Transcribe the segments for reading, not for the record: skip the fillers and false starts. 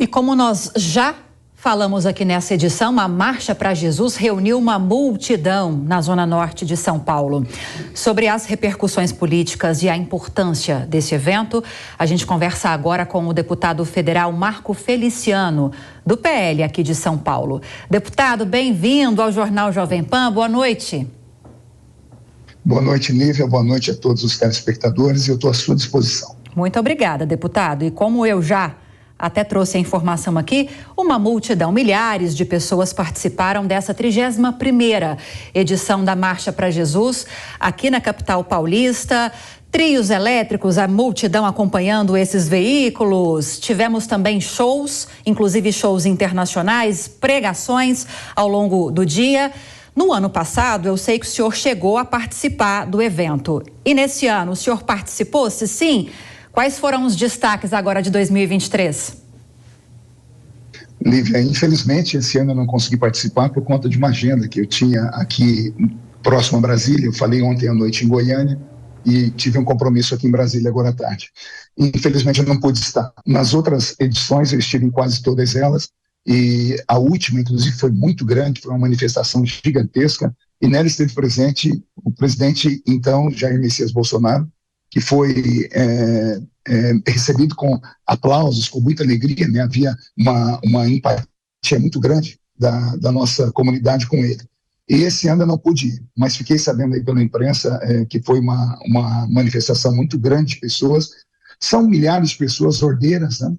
E como nós já falamos aqui nessa edição, a Marcha para Jesus reuniu uma multidão na Zona Norte de São Paulo. Sobre as repercussões políticas e a importância desse evento, a gente conversa agora com o deputado federal Marco Feliciano, do PL aqui de São Paulo. Deputado, bem-vindo ao Jornal Jovem Pan. Boa noite. Boa noite, Lívia. Boa noite a todos os telespectadores. Eu estou à sua disposição. Muito obrigada, deputado. E como eu já até trouxe a informação aqui, uma multidão, milhares de pessoas participaram dessa 31ª edição da Marcha para Jesus, aqui na capital paulista. Trios elétricos, a multidão acompanhando esses veículos. Tivemos também shows, inclusive shows internacionais, pregações ao longo do dia. No ano passado, eu sei que o senhor chegou a participar do evento. E nesse ano, o senhor participou? Se sim, quais foram os destaques agora de 2023? Lívia, infelizmente esse ano eu não consegui participar por conta de uma agenda que eu tinha aqui próximo a Brasília. Eu falei ontem à noite em Goiânia e tive um compromisso aqui em Brasília agora à tarde. Infelizmente eu não pude estar. Nas outras edições eu estive em quase todas elas e a última, inclusive, foi muito grande, foi uma manifestação gigantesca e nela esteve presente o presidente, então, Jair Messias Bolsonaro, que foi recebido com aplausos, com muita alegria, né? Havia uma empatia muito grande da nossa comunidade com ele. E esse ano eu não pude ir, mas fiquei sabendo aí pela imprensa que foi uma manifestação muito grande de pessoas. São milhares de pessoas ordeiras, né?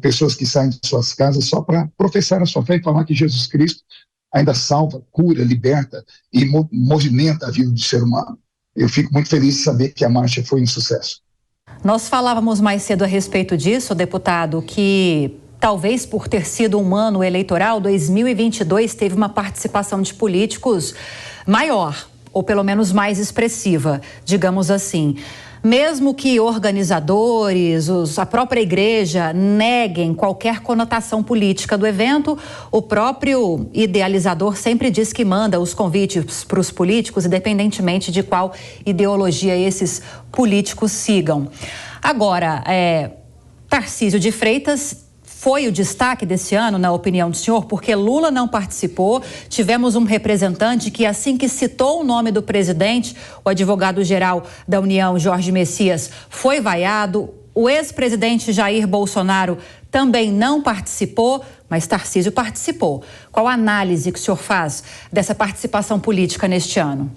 Pessoas que saem de suas casas só para professar a sua fé e falar que Jesus Cristo ainda salva, cura, liberta e movimenta a vida do ser humano. Eu fico muito feliz de saber que a marcha foi um sucesso. Nós falávamos mais cedo a respeito disso, deputado, que talvez por ter sido um ano eleitoral, 2022 teve uma participação de políticos maior, ou pelo menos mais expressiva, digamos assim. Mesmo que organizadores, a própria igreja neguem qualquer conotação política do evento, o próprio idealizador sempre diz que manda os convites para os políticos, independentemente de qual ideologia esses políticos sigam. Agora, Tarcísio de Freitas foi o destaque desse ano, na opinião do senhor, porque Lula não participou. Tivemos um representante que, assim que citou o nome do presidente, o advogado-geral da União, Jorge Messias, foi vaiado. O ex-presidente Jair Bolsonaro também não participou, mas Tarcísio participou. Qual a análise que o senhor faz dessa participação política neste ano?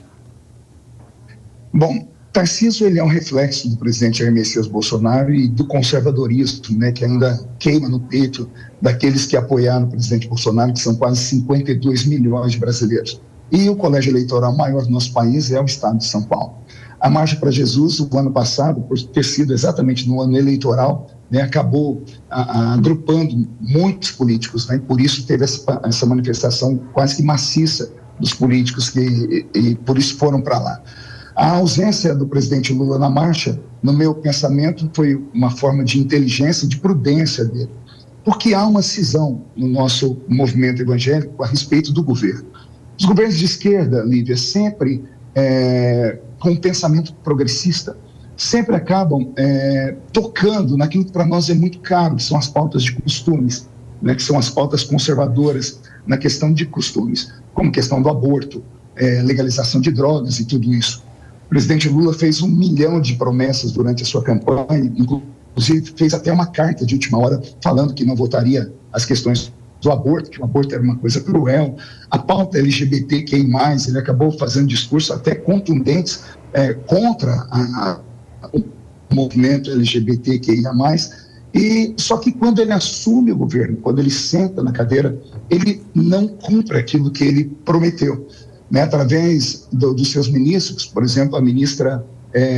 Bom, Tarcísio, ele é um reflexo do presidente Jair Messias Bolsonaro e do conservadorismo, né, que ainda queima no peito daqueles que apoiaram o presidente Bolsonaro, que são quase 52 milhões de brasileiros. E o colégio eleitoral maior do nosso país é o estado de São Paulo. A Marcha para Jesus, o ano passado, por ter sido exatamente no ano eleitoral, né, acabou agrupando muitos políticos, né, e por isso teve essa manifestação quase que maciça dos políticos e por isso foram para lá. A ausência do presidente Lula na marcha, no meu pensamento, foi uma forma de inteligência, de prudência dele, porque há uma cisão no nosso movimento evangélico a respeito do governo. Os governos de esquerda, Lívia, sempre com um pensamento progressista, sempre acabam tocando naquilo que para nós é muito caro, que são as pautas de costumes, né, que são as pautas conservadoras na questão de costumes, como a questão do aborto, legalização de drogas e tudo isso. O presidente Lula fez 1 milhão de promessas durante a sua campanha, inclusive fez até uma carta de última hora falando que não votaria as questões do aborto, que o aborto era uma coisa cruel. A pauta LGBTQI+, ele acabou fazendo discursos até contundentes contra o movimento LGBTQIA+, e só que quando ele assume o governo, quando ele senta na cadeira, ele não cumpre aquilo que ele prometeu. Né, através dos seus ministros, por exemplo, a ministra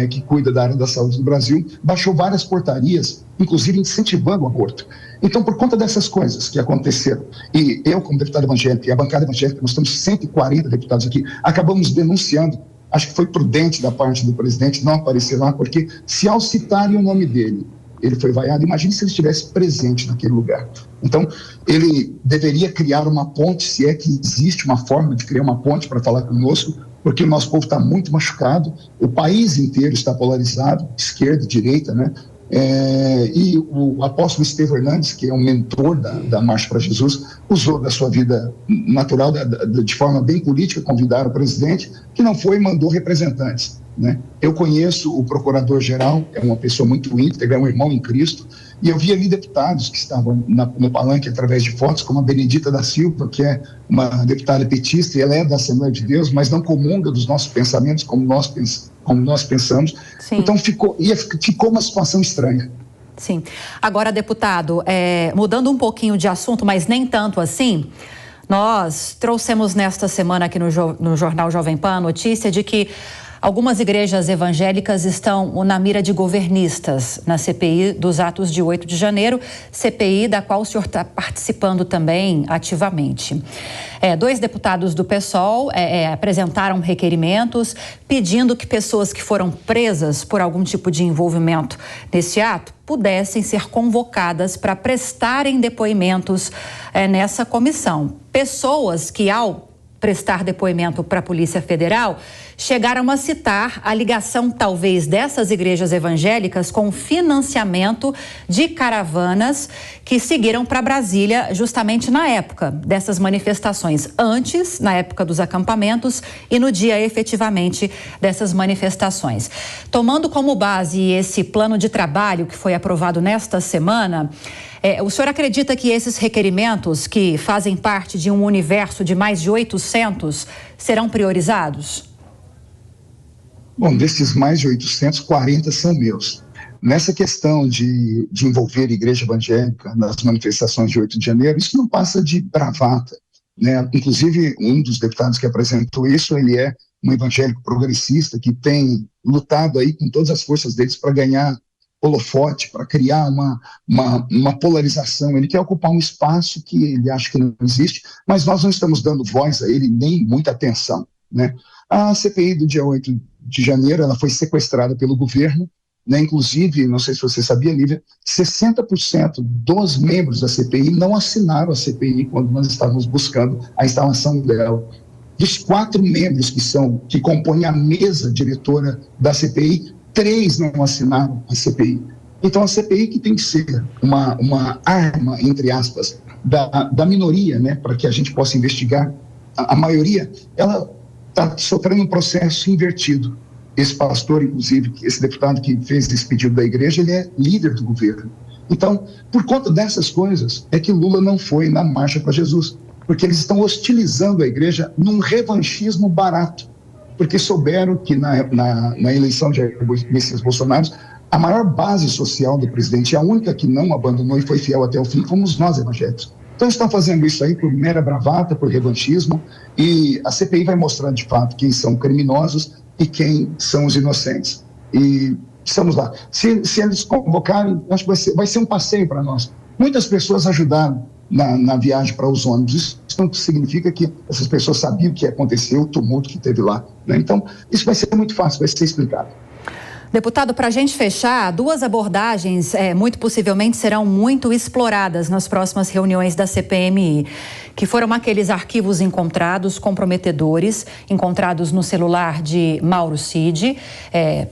que cuida da área da saúde do Brasil, baixou várias portarias, inclusive incentivando o aborto. Então, por conta dessas coisas que aconteceram, e eu, como deputado evangélico, e a bancada evangélica, nós temos 140 deputados aqui, acabamos denunciando. Acho que foi prudente da parte do presidente não aparecer lá, porque se ao citarem o nome dele, ele foi vaiado, imagine se ele estivesse presente naquele lugar. Então, ele deveria criar uma ponte, se é que existe uma forma de criar uma ponte para falar conosco, porque o nosso povo está muito machucado, o país inteiro está polarizado, esquerda, direita, né? E o apóstolo Estevão Hernandes, que é um mentor da Marcha para Jesus, usou da sua vida natural, de forma bem política, convidar o presidente, que não foi e mandou representantes, né? Eu conheço o procurador-geral, é uma pessoa muito íntegra, é um irmão em Cristo, e eu vi ali deputados que estavam no palanque através de fotos, como a Benedita da Silva, que é uma deputada petista, e ela é da Assembleia de Deus, mas não comunga dos nossos pensamentos como nós pensamos. Sim. Então ficou uma situação estranha. Sim. Agora, deputado, mudando um pouquinho de assunto, mas nem tanto assim, nós trouxemos nesta semana aqui no Jornal Jovem Pan a notícia de que algumas igrejas evangélicas estão na mira de governistas na CPI dos atos de 8 de janeiro, CPI da qual o senhor está participando também ativamente. 2 deputados do PSOL apresentaram requerimentos pedindo que pessoas que foram presas por algum tipo de envolvimento nesse ato pudessem ser convocadas para prestarem depoimentos nessa comissão. Pessoas que, ao prestar depoimento para a Polícia Federal, chegaram a citar a ligação, talvez, dessas igrejas evangélicas com financiamento de caravanas que seguiram para Brasília justamente na época dessas manifestações, antes, na época dos acampamentos e no dia, efetivamente, dessas manifestações. Tomando como base esse plano de trabalho que foi aprovado nesta semana, o senhor acredita que esses requerimentos, que fazem parte de um universo de mais de 800, serão priorizados? Bom, desses mais de 800, 40 são meus. Nessa questão de envolver a igreja evangélica nas manifestações de 8 de janeiro, isso não passa de bravata, né? Inclusive, um dos deputados que apresentou isso, ele é um evangélico progressista que tem lutado aí com todas as forças deles para ganhar holofote, para criar uma polarização. Ele quer ocupar um espaço que ele acha que não existe, mas nós não estamos dando voz a ele, nem muita atenção, né? A CPI do dia 8 de janeiro, ela foi sequestrada pelo governo, né? Inclusive, não sei se você sabia, Lívia, 60% dos membros da CPI não assinaram a CPI quando nós estávamos buscando a instalação dela. Dos 4 membros que compõem a mesa diretora da CPI, 3 não assinaram a CPI. Então, a CPI, que tem que ser uma arma, entre aspas, da minoria, né, para que a gente possa investigar a maioria, ela está sofrendo um processo invertido. Esse pastor, inclusive, esse deputado que fez esse pedido da igreja, ele é líder do governo. Então, por conta dessas coisas, é que Lula não foi na Marcha para Jesus, porque eles estão hostilizando a igreja num revanchismo barato, porque souberam que na eleição de Messias Bolsonaro, a maior base social do presidente, e a única que não abandonou e foi fiel até o fim, fomos nós evangélicos. Então estão fazendo isso aí por mera bravata, por revanchismo, e a CPI vai mostrar de fato quem são criminosos e quem são os inocentes. E estamos lá. Se eles convocarem, acho que vai ser um passeio para nós. Muitas pessoas ajudaram na viagem para os ônibus. Isso não significa que essas pessoas sabiam o que aconteceu, o tumulto que teve lá, né? Então, isso vai ser muito fácil, vai ser explicado. Deputado, para a gente fechar, 2 abordagens muito possivelmente serão muito exploradas nas próximas reuniões da CPMI, que foram aqueles arquivos encontrados, comprometedores, encontrados no celular de Mauro Cid,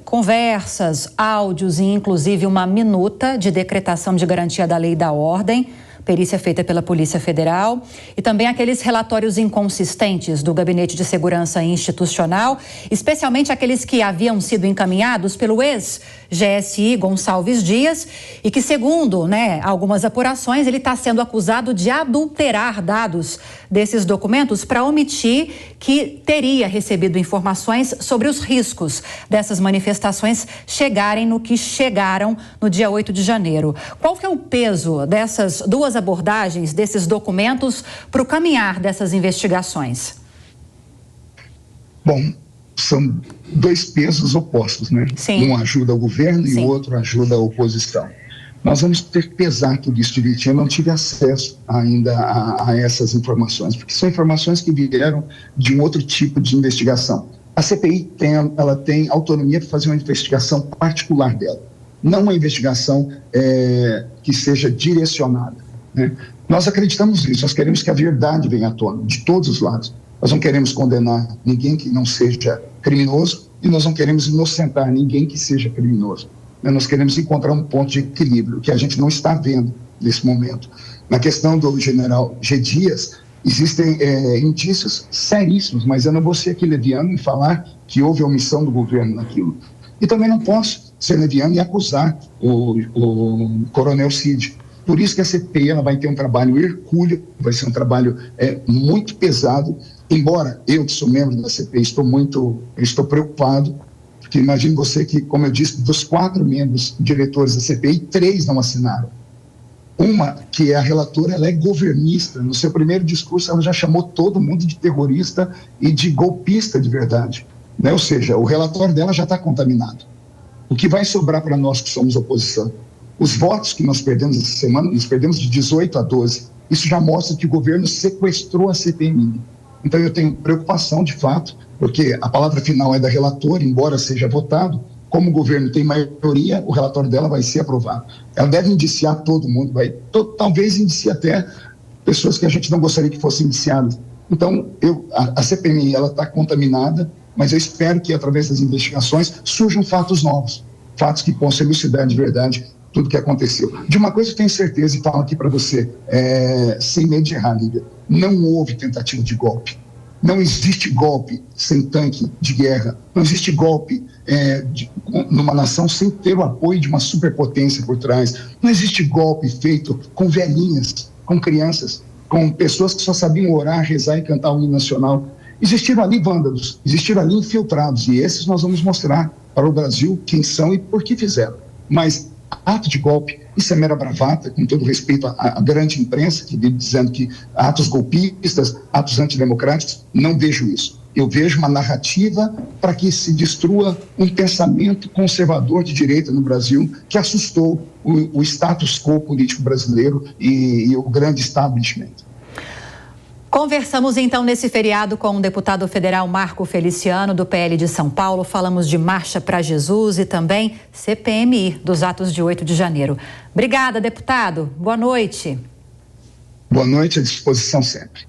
conversas, áudios e inclusive uma minuta de decretação de garantia da lei e da ordem, perícia feita pela Polícia Federal, e também aqueles relatórios inconsistentes do Gabinete de Segurança Institucional, especialmente aqueles que haviam sido encaminhados pelo ex-GSI Gonçalves Dias e que, segundo algumas apurações, ele está sendo acusado de adulterar dados desses documentos para omitir que teria recebido informações sobre os riscos dessas manifestações chegarem no que chegaram no dia 8 de janeiro. Qual que é o peso dessas 2 abordagens, desses documentos, para o caminhar dessas investigações? Bom, são 2 pesos opostos, né? Sim. Um ajuda o governo e o outro ajuda a oposição. Nós vamos ter que pesar tudo isso direitinho. Eu não tive acesso ainda a essas informações, porque são informações que vieram de um outro tipo de investigação. A CPI ela tem autonomia para fazer uma investigação particular dela, não uma investigação que seja direcionada, né? Nós acreditamos nisso, nós queremos que a verdade venha à tona, de todos os lados. Nós não queremos condenar ninguém que não seja criminoso e nós não queremos inocentar ninguém que seja criminoso. né? Nós queremos encontrar um ponto de equilíbrio, que a gente não está vendo nesse momento. Na questão do general G. Dias, existem indícios seríssimos, mas eu não vou ser aqui leviano em falar que houve omissão do governo naquilo. E também não posso ser leviano e acusar o coronel Cid. Por isso que a CPI ela vai ter um trabalho hercúleo, vai ser um trabalho muito pesado, embora eu, que sou membro da CPI, estou preocupado, porque imagine você que, como eu disse, dos 4 membros diretores da CPI, 3 não assinaram. Uma, que é a relatora, ela é governista. No seu primeiro discurso, ela já chamou todo mundo de terrorista e de golpista de verdade, né? Ou seja, o relatório dela já está contaminado. O que vai sobrar para nós que somos oposição? Os votos que nós perdemos essa semana, nós perdemos de 18 a 12. Isso já mostra que o governo sequestrou a CPMI. Então eu tenho preocupação, de fato, porque a palavra final é da relatora, embora seja votado. Como o governo tem maioria, o relatório dela vai ser aprovado. Ela deve indiciar todo mundo, talvez indicie até pessoas que a gente não gostaria que fossem indiciadas. Então, a CPMI está contaminada, mas eu espero que, através das investigações, surjam fatos novos, fatos que possam elucidar de verdade tudo o que aconteceu. De uma coisa eu tenho certeza, e falo aqui para você, sem medo de errar, Lívia, não houve tentativa de golpe. Não existe golpe sem tanque de guerra. Não existe golpe numa nação sem ter o apoio de uma superpotência por trás. Não existe golpe feito com velhinhas, com crianças, com pessoas que só sabiam orar, rezar e cantar o hino nacional. Existiram ali vândalos, existiram ali infiltrados, e esses nós vamos mostrar para o Brasil quem são e por que fizeram. Mas ato de golpe, isso é mera bravata, com todo respeito à grande imprensa, que vive dizendo que atos golpistas, atos antidemocráticos, não vejo isso. Eu vejo uma narrativa para que se destrua um pensamento conservador de direita no Brasil, que assustou o status quo político brasileiro e o grande establishment. Conversamos então nesse feriado com o deputado federal Marco Feliciano, do PL de São Paulo. Falamos de Marcha para Jesus e também CPMI, dos atos de 8 de janeiro. Obrigada, deputado. Boa noite. Boa noite, à disposição sempre.